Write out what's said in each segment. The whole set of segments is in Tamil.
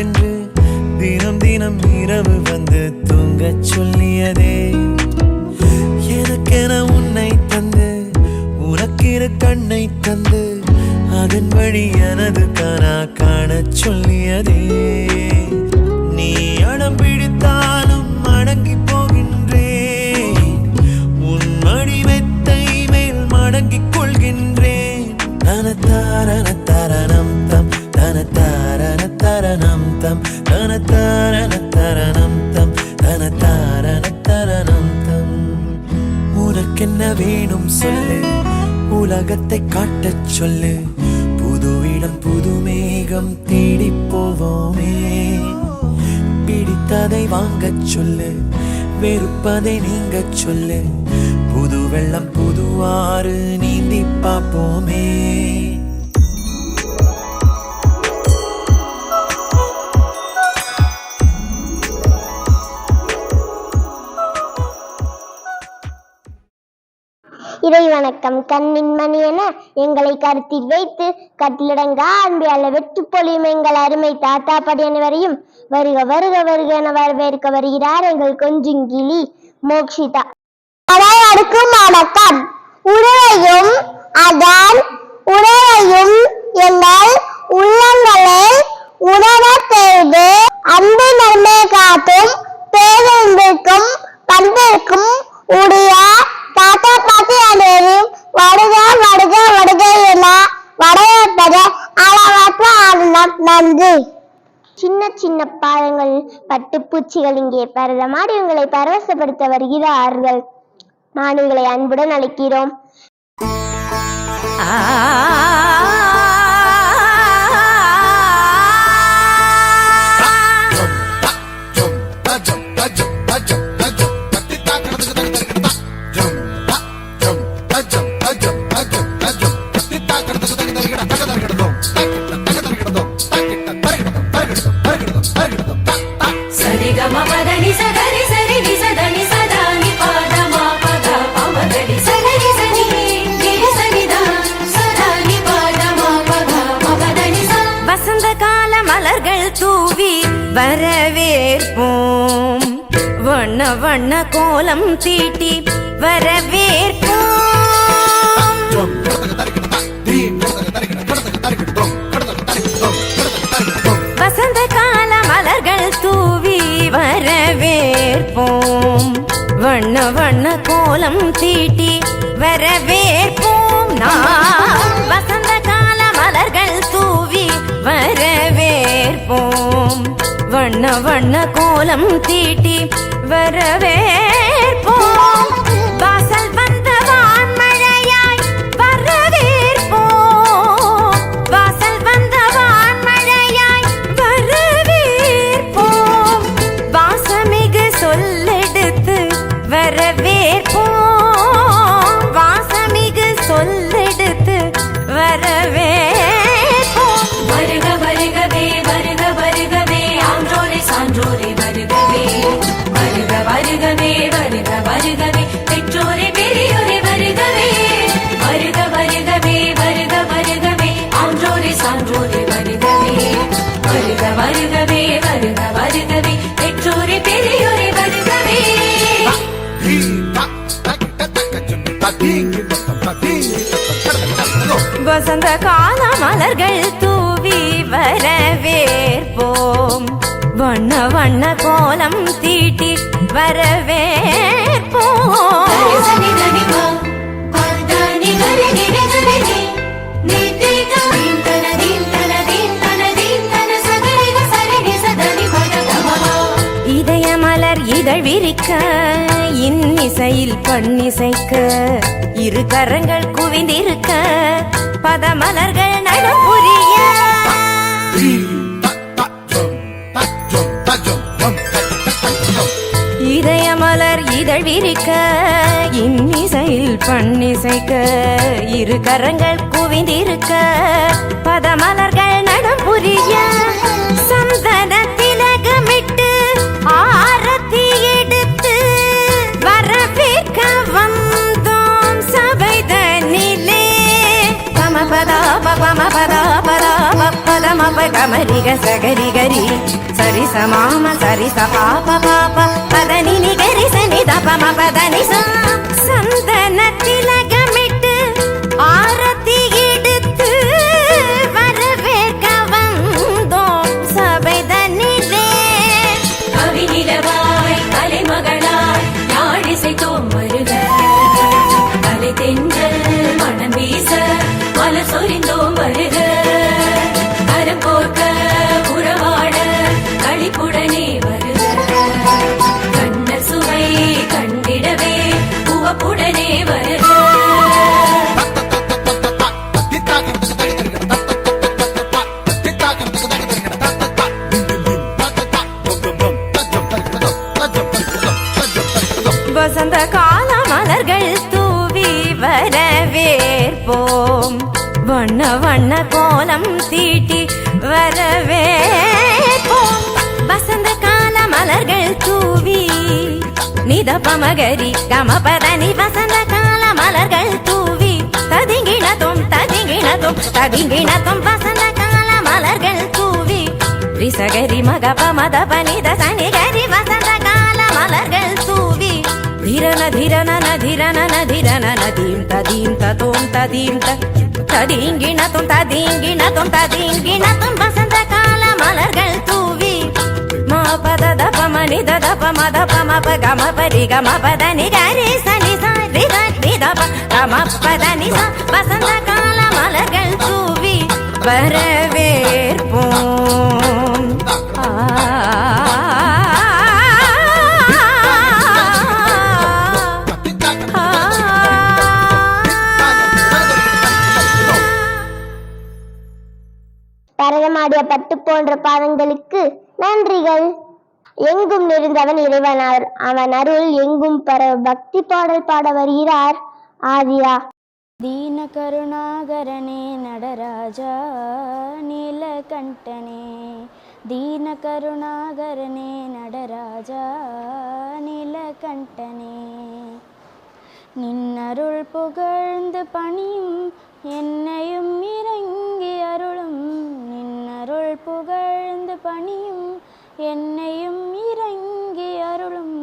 என்று தினம் தினம் இரவு வந்து தூங்க சொல்லியதே. எனக்கென உன்னை தந்து உனக்கிரு கண்ணை தந்து அதன் வழி எனது கனா காண சொல்லியதே. நீ அடம் பிடித்தாலும் அடங்கி போகின்றேன், உன் மடி மெத்தை மேல் மடங்கிக் கொள்கின்றேன். தனத்தாரண தரணம் தம் தனத்தாரண தரணம் தம் தனத்தாரண தரணம் தம் தனத்தாரண தரணம் தம். உனக்கென்ன வேணும் சொல்லு, உலகத்தை காட்டச் சொல்லு. புது இடம் புது மேகம் தேடி போவோமே. பிடித்ததை வாங்கச் சொல்லு, வெறுப்பதை நீங்கச் சொல்லு. புது வெள்ளம் புது ஆறு நீந்தி பார்ப்போமே. இறை வணக்கம். கண்ணின் மணி என எங்களை கருத்தில் வைத்து கட்டிலடங்கா அன்பியால வெற்றி பொழியும் எங்கள் அருமை தாத்தா படி அனைவரையும் வருக வருக வருக என வரவேற்க வருகிறார் எங்கள் கொஞ்சுங்கிளி மோக்ஷிதா. அனைவருக்கும் வணக்கம். உணவையும் அதன் உணவையும் எங்கள் உள்ளங்களை உணரச் செய்து அன்பு நன்மை காட்டும் பேரன்பிற்கும் பண்பிற்கும் உடைய தாத்தா பாட்டி அனைவரும் வருக வருக வருக என வரவேற்பது அளவற்ற ஆனந்தம். நன்றி. சின்ன சின்ன பாதங்கள் பட்டுப்பூச்சிகள் இங்கே பரதமாடி உங்களை பரவசப்படுத்த வருகிறார்கள். நான் உங்களை அன்புடன் அழைக்கிறோம். வரவேற்போம், வண்ண வண்ண கோலம் தீட்டி வரவேற்போம். வசந்த கால மலர்கள் தூவி வரவேற்போம், வண்ண வண்ண கோலம் தீட்டி வரவேற்போம். நாம் வசந்த கால மலர்கள் தூவி வரவேற்போம், வண்ண வண்ண கோலம் தீட்டி வரவேற்போம். வாசல் வந்த வான்மழையாய் வரவேற்போம், வாசல் வந்த வான்மழையாய் வரவேற்போம். வாசமிகு சொல்லெடுத்து வரவேற்போம், வாசமிகு சொல்லெடுத்து வரவேற்போம். வருக வருகவே வருக வருகவே ஆன்றோரை சான்றோரை வருகவே, வருக வருகவே வருக வருகவே பெற்றோரை பெரியோரை வருகவே, வருக வருகவே வருக வருகவே ஆன்றோரை சான்றோரை வருகவே, வருக வருகவே வருக வருகவே பெற்றோரை பெரியோரை வருகவே. வசந்த கால மலர்கள் தூவி வரவேற்போம், வண்ண வண்ண கோலம் தீட்டி வரவேற்போம். இதய மலர் இதழ் விரிக்க இன்னிசையில் பண்ணிசைக்க இரு கரங்கள் குவிந்திருக்க பதமலர்கள் நடம் புரிய இதய மலர் இதழ் விரிக்க இன்னிசையில் பண்ணிசைக்க இரு கரங்கள் குவிந்திருக்க பதமலர்கள் நடம் புரிய சந்தன திலகமிட்டு ஆரத்தி எடுத்து வரவேற்க வந்தோம் சபைதனிலே. பம பதா பம பதா பதா பதம పాప గమరిగ సగరి గరి సరి సమామ సరి స పాప పాప పదని ని గరి సని దప మ పదని స சந்தன திலகமிட்டு ஆரத்தி எடுத்து வரவேற்க வந்தோம் சபைதனிலே கவிநிலவாய் கலைமகளாய் யாழிசைத்தோம் வருக கலை தென்றல் மனம் வீச மலர் சொரிந்தோம் வருக கரம் கோர்க்க உறவாட களிப்புடனே வருக கண்ண சுவை கண்டிடவே உவப்புடனே வருக வசந்த கால மலர்கள் தூவி வரவேற்போம் வண்ண வண்ண கோலம் தீட்டி வரவேற்போம் வசந்த கால மலர்கள் தூவி நித பமகரி கமபதனி வசந்த கால மலர்கள் தூவி ததிங்கிணதும் ததிங்கிணதும் ததிங்கிணதும் வசந்த கால மலர்கள் தூவி ரிசகரி மக பமத பனித சனிகரி வசந்த கால மலர்கள் தூவி धिरन धिरन न धिरन न धिरन न धीं तदीं ततों तदीं तदींगिण तुम तदींगिण तुम तदींगिण तुम वसंत काल मलர்கள் தூவி மா பத தப மனி தப மத பம ப கம பரி கம பத நி கரி சனி ச ரி த நி தப கம பத நி ச வசந்த கால மலர்கள் தூவி வரவேற்போம் பரதமாடிய பட்டு போன்ற பாதங்களுக்கு நன்றிகள். எங்கும் நிறைந்தவன் இறைவனார், அவன் அருள் எங்கும் பர. பக்தி பாடல் பாட வருகிறார் ஆதிரா. दीन करुणाकरणे நடராஜா நீலகண்டனே दीन करुणाकरणे நடராஜா நீலகண்டனே நின்னருள் புகழ்ந்து பணியும் என்னையும் இறங்கி அருளும் நின்னருள் புகழ்ந்து பணியும் என்னையும் இறங்கி அருளும்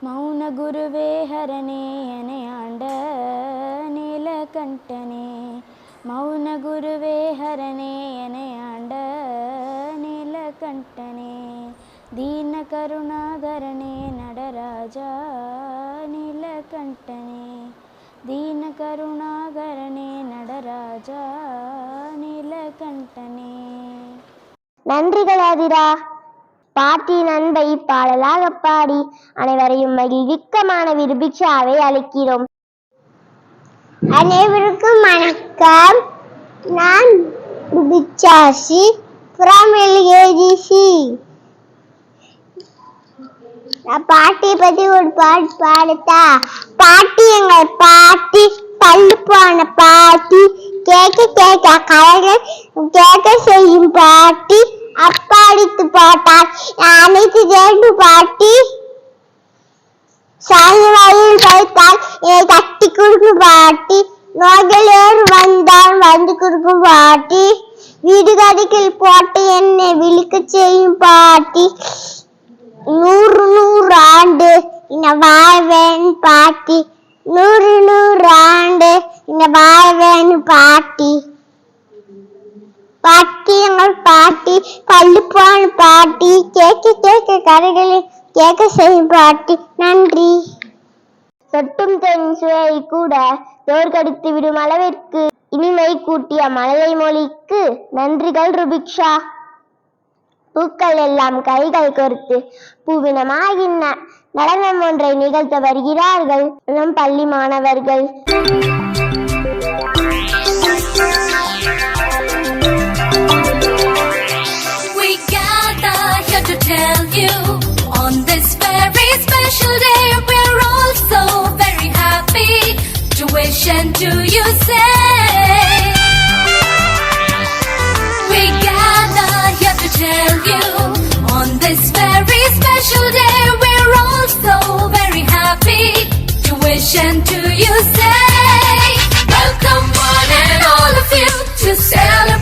மௌன குருவே ஹரனே என்னை ஆண்ட நீலகண்டனே மௌன குருவே ஹரனே என்னை ஆண்ட நீலகண்டனே दीन करुणाकरणे நடராஜா நீலகண்டனே दीन करुणाकरणे நடராஜா நீலகண்டனே. நன்றிகள் ஆதிரா. பாட்டியின் அன்பை பாடலாக பாடி அனைவரையும் மகிழ்விக்க மாணவி ருபிக்ஷாவை அழைக்கிறோம். அனைவருக்கும் வணக்கம். நான் ருபிக்ஷாசி from LKGC. நான் பாட்டியை பத்தி ஒரு பாட்டு பாடத்தா? பாட்டி எங்கள் பாட்டி பல்லு போன பாட்டி கேட்க கேட்க கலைகள் கேட்க செய்யும் பாட்டி அப்பா அடித்து போட்டார் அனைத்து கேட்டு பாட்டி சாயவாயில் வைத்தால் என்னை தட்டி கொடுக்கும் பாட்டி நோய்களோடு வந்தால் வந்து கொடுக்கும் பாட்டி வீடு கதைகள் போட்டு என்னை விழிக்க செய்யும் பாட்டி 100 ஆண்டு இந்த வாழ்வேன் பாட்டி 100 ஆண்டு இந்த வாழ்வேன் பாட்டி பாட்டி எங்கள் பாட்டி பல்லு போன பாட்டி கேட்க கேட்க கதைகளில் கேட்க செய்யும் பாட்டி. நன்றி. சொட்டும் தேன் சுவையை கூட தோற்கடித்து விடும் அளவிற்கு இனிமை கூட்டிய மழலை மொழிக்கு நன்றிகள் ருபிக்ஷா. பூக்கள் எல்லாம் கைகள் கோர்த்து பூவினமாகின நடனம் ஒன்றை நிகழ்த்த வருகிறார்கள் நம் பள்ளி மாணவர்கள். We gather here to tell you on this very special day we're all so very happy to wish and to you say. We gather here to tell you on this very special day we're all so very happy to wish and to you say. Welcome one and all of you to celebrate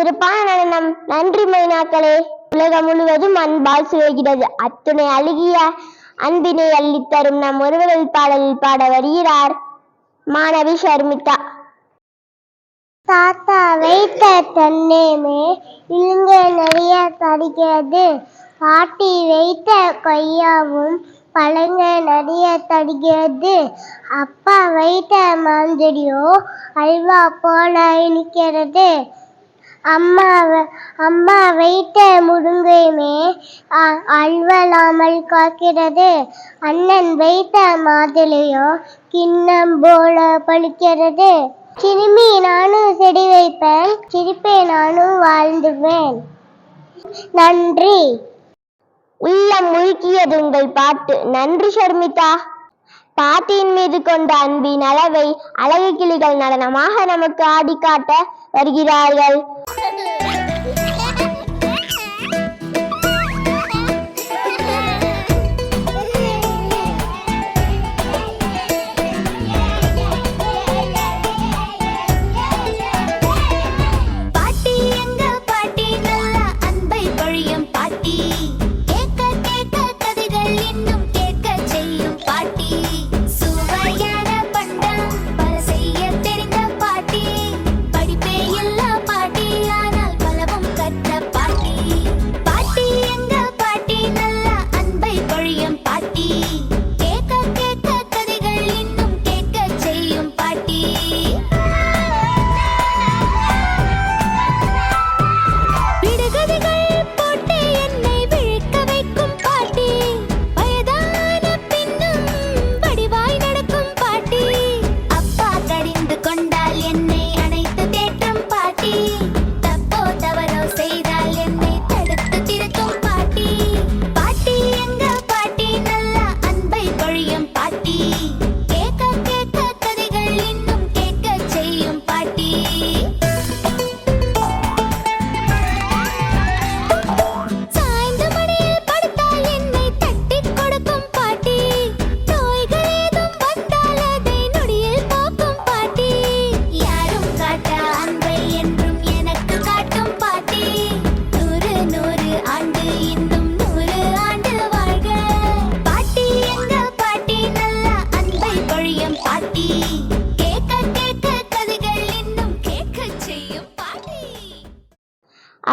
சிறப்பான நடனம். நன்றி மைனாக்களே. உலகம் முழுவதும் அன்பால் சுழகிறது. அத்துணை அழுகிய அன்பினை அள்ளித்தரும் நம் ஒருவரில் பாடலில் பாட வருகிறார் மாணவி ஷர்மிதா. தாத்தா வைத்த தென்னேமே இழுங்க நிறைய தடுக்கிறது. பாட்டி வைத்த கொய்யாவும் பழங்க நிறைய தடுக்கிறது. அப்பா வைத்த மாஞ்செடியோ அல்வா போல இனிக்கிறது. அம்மா வைத்த முருங்கையுமே அல்வலாமல் காக்கிறது. அண்ணன் வைத்த மாதுளையோ கிண்ணம் போல பழிக்கிறது. சிறுமி நானும் செடி வைப்பேன், சிரிப்பே நானும் வாழ்ந்துவேன். நன்றி. உள்ளம் முழுக்கியது உங்கள் பாட்டு. நன்றி ஷர்மிதா. பாட்டியின் மீது கொண்ட அன்பின் அளவை அழகு கிளிகள் நடனமாக நமக்கு ஆடி காட்ட வருகிறார்கள்.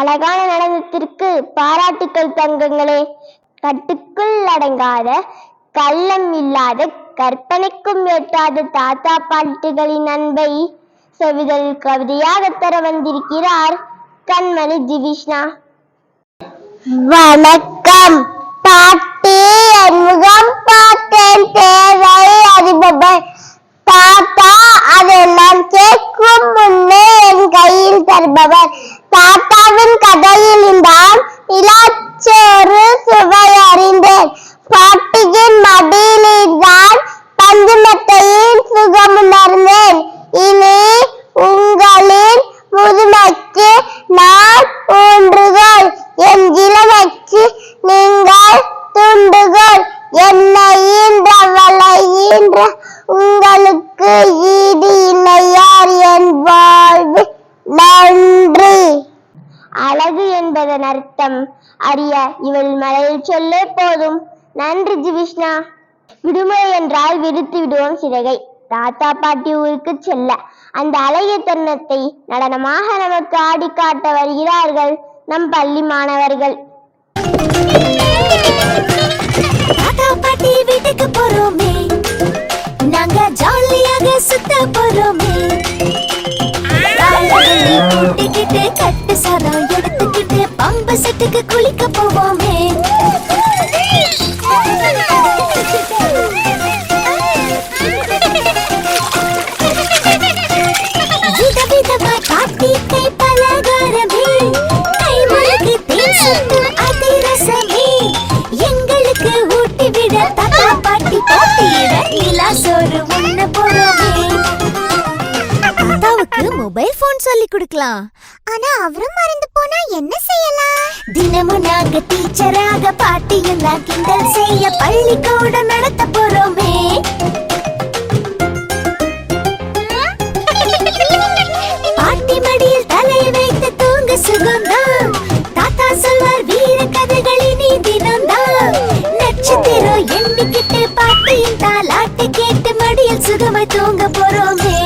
அழகான நடனத்திற்கு பாராட்டுக்கள் தங்கங்களே. கட்டுக்குள் அடங்காத கள்ளம் இல்லாத கற்பனைக்கும் எட்டாத தாத்தா பாட்டுகளின் அன்பை செவிதழில் கவிதையாக தர வந்திருக்கிறார் கண்மணி ஜிவிஷ்ணா. வணக்கம் பாட்டி, என் முகம் பார்த்தேன் தேவை அறிபவர். தாத்தா அதெல்லாம் கேட்கும் முன்னே என் கையில் தருபவர். தாத்தாவின் கதையில் இருந்தால் நிலாச்சோறு சுவை அறிந்தேன். பாட்டியின் மடியில்தான் பஞ்சுமெத்தையின் சுகம் உணர்ந்தேன். இனி உங்களின் முதுமைக்கு நான் ஊன்றுகோல், என் இளமைக்கு நீங்கள் துண்டுகோல். என்னை ஈன்ற வளைகின்ற உங்களுக்கு ஈடு இணையார் என் வாழ்வு. நன்றி. அழகு என்பதன் அர்த்தம் அறிய இவள் மலையில் சொல்லே போதும். நன்றி ஜிவிஷ்ணா. விடுமுறை என்றால் விரித்து விடுவோம் சிறகை. தாத்தா பாட்டி ஊருக்கு செல்ல அந்த அழகிய தருணத்தை நடனமாக நமக்கு ஆடி காட்ட வருகிறார்கள் நம் பள்ளி மாணவர்கள். தாத்தா பாட்டி வீட்டுக்கு போறோமே, நாங்க ஜாலியாக சுத்த போறோமே. கூட்டிக்கிட்டு கட்டு சாதம் எடுத்துக்கிட்டு பம்பு செட்டுக்கு குளிக்க போவோமே. விதவிதமா பாட்டி கை பலகாரமே, கை முழுக்கு தேன் சுட்டு அதிரசமே. எங்களுக்கு ஊட்டி விட தாத்தா பாட்டி போட்டியிட நிலா சோறு உண்ண போறோமே. தாத்தாவுக்கு மொபைல் போன் சொல்லி கொடுக்கலாம். ஆனா அவரும் மறந்து போனா என்ன செய்யலாம்? தினமும் நாங்க டீச்சராக பாட்டியெல்லாம் கிண்டல் செய்ய பள்ளிக்கூடம் நடத்த போறோமே. பாட்டி மடியில் தலை வைத்து தூங்க சுகமாய் தூங்க போறோமே.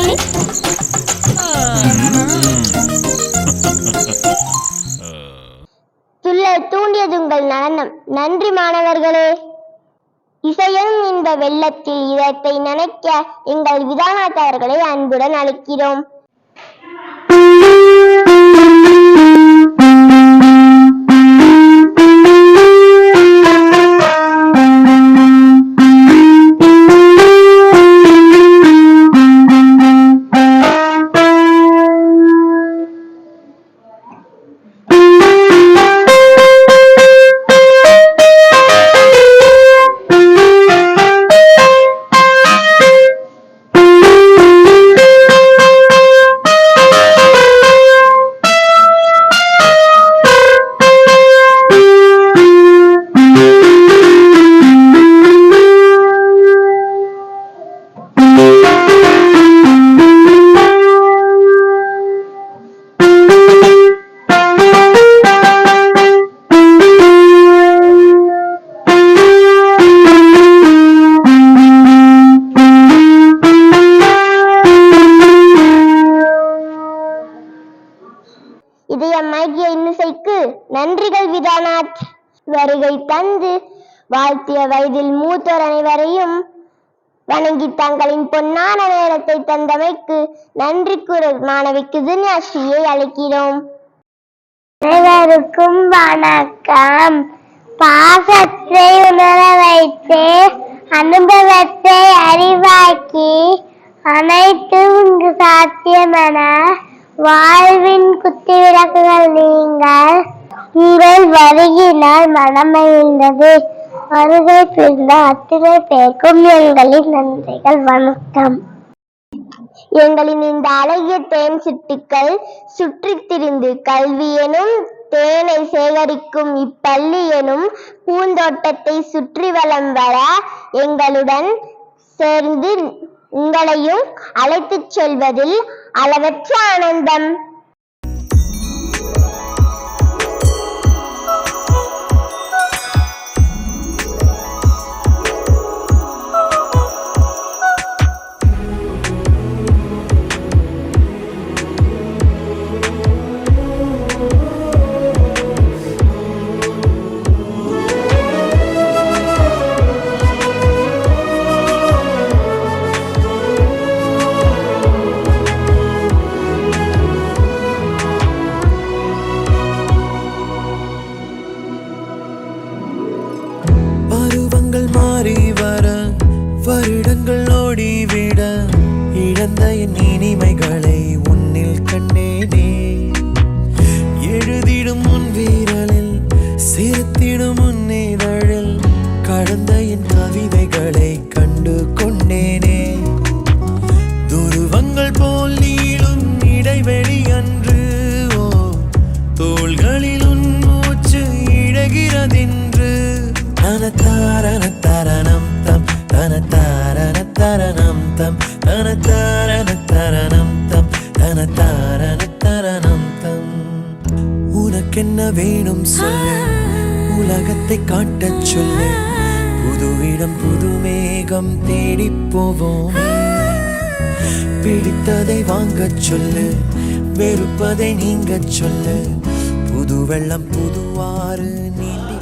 துள்ள தூண்டியது உங்கள் நடனம். நன்றி மாணவர்களே. இசையும் இந்த வெள்ளத்தில் இதத்தை நினைக்க எங்கள் விதானாத் அவர்களை அன்புடன் அழைக்கிறோம். இதயமாகிய இன்னிசைக்கு நன்றிகள் விதானாத். வருகை தந்து வாழ்த்திய வயதில் மூத்தோர் அனைவரையும் வணங்கி தங்களின் பொன்னான நேரத்தை தந்தமைக்கு நன்றி கூற மாணவிக்கு தின்யாஸ்ரீயை அழைக்கிறோம். அனைவருக்கும் வணக்கம். பாசத்தை உணர வைத்து அனுபவத்தை அறிவாக்கி அனைத்தும் இங்கு சாத்தியமென வாழ்வின் குத்தி விளக்குகள் நீங்கள். உங்கள் வருகினால் மனமகிழ்ந்தது. வருகை பிறந்த அத்தனை பேருக்கும் எங்களின் நன்றிகள். வணக்கம். எங்களின் இந்த அழகிய தேன் சிட்டுக்கள் சுற்றித் திரிந்து கல்வி எனும் தேனை சேகரிக்கும் இப்பள்ளி எனும் பூந்தோட்டத்தை சுற்றி வலம் வர எங்களுடன் சேர்ந்து உங்களையும் அழைத்துச் செல்வதில் அளவற்ற ஆனந்தம். மாறி வர வருடங்கள் ஓடிவிட இழந்த என் இனிமைகளை உன்னில் கண்டேனே. எழுதிடும் உன் வீரலில் சேர்த்திடும் உன் இதழில் கடந்த என் கவிதைகளை கண்டு கொண்டேனே. துருவங்கள் போல் நீளும் இடைவெளி அன்று ஓ தோள்களில் உன் மூச்சு இழகிறதென்று. தனத்தாரண தரணம் தம் தனத்தாரண தரணம் தம் தனத்தாரண தரணம் தம் தனத்தாரண தரணம் தம். உனக்கென்ன வேணும் சொல்லு, உலகத்தை காட்டச் சொல்லு. புது இடம் புது மேகம் தேடி போவோம். பிடித்ததை வாங்கச் சொல்லு, வெறுப்பதை நீங்கச் சொல்லு. புது வெள்ளம் புதுவாறு நீந்தி